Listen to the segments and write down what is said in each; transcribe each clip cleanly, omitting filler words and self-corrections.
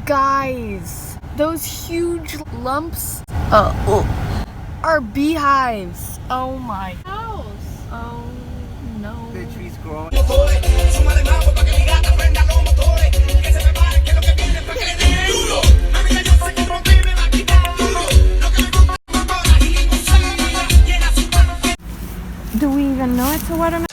Guys, those huge lumps are beehives. Oh my house. Oh no. The trees growing. Do we even know it's a watermelon?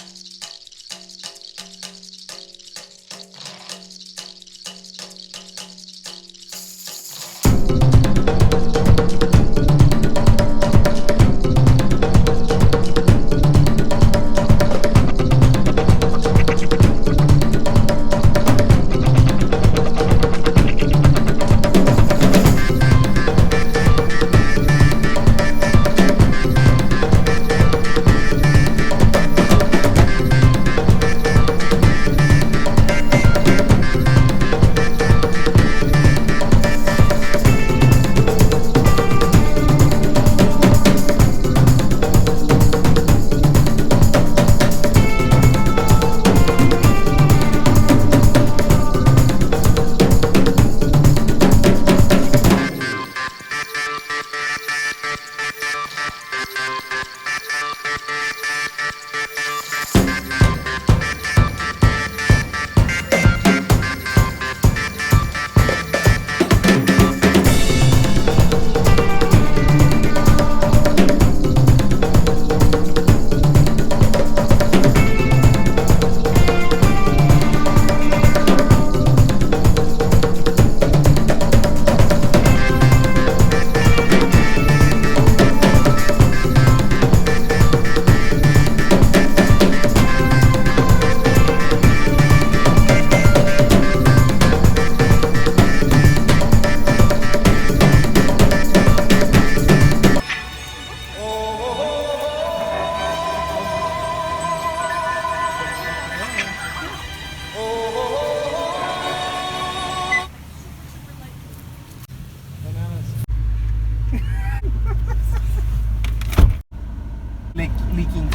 Leaking.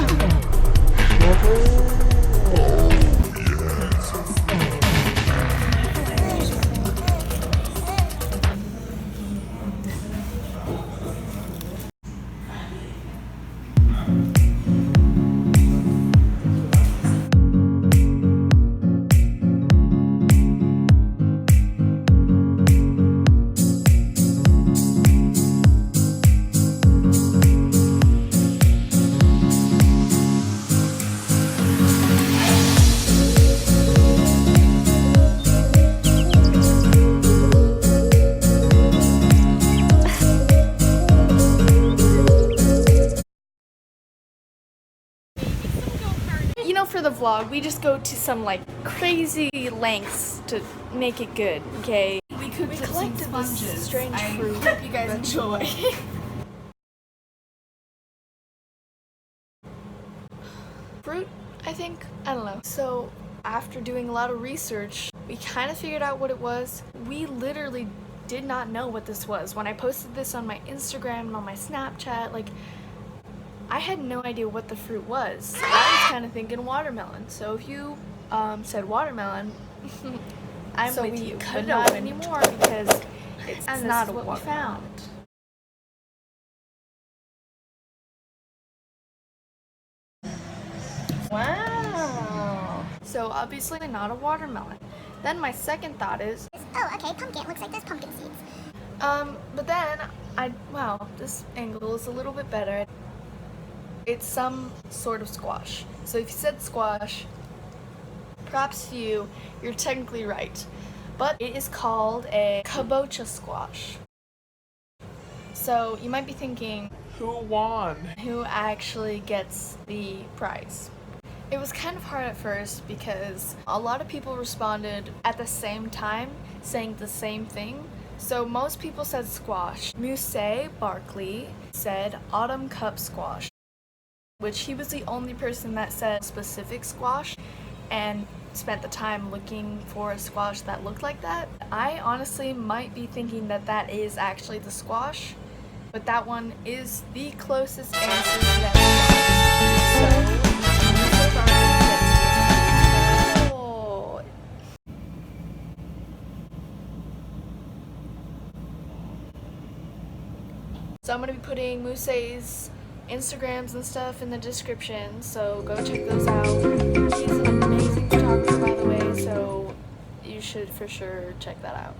You know, for the vlog, we just go to some like crazy lengths to make it good, okay? We collected this strange fruit. I hope you guys enjoy. Fruit, I think? I don't know. So, after doing a lot of research, we kind of figured out what it was. We literally did not know what this was. When I posted this on my Instagram and on my Snapchat, like, I had no idea what the fruit was. I was kind of thinking watermelon. So if you said watermelon, I'm with you. But not anymore because it's not what we found. Wow. So obviously not a watermelon. Then my second thought is, oh, okay, pumpkin. Looks like there's pumpkin seeds. But then wow, this angle is a little bit better. It's some sort of squash. So if you said squash, props to you, you're technically right. But it is called a kabocha squash. So you might be thinking, Who won? who actually gets the prize? It was kind of hard at first because a lot of people responded at the same time saying the same thing. So most people said squash. Muse Barkley said autumn cup squash, which he was the only person that said specific squash and spent the time looking for a squash that looked like that. I honestly might be thinking that that is actually the squash, but that one is the closest answer that we got. So, So I'm going to be putting Musei's Instagrams and stuff in the description, so go check those out. He's an amazing photographer, by the way, so you should for sure check that out.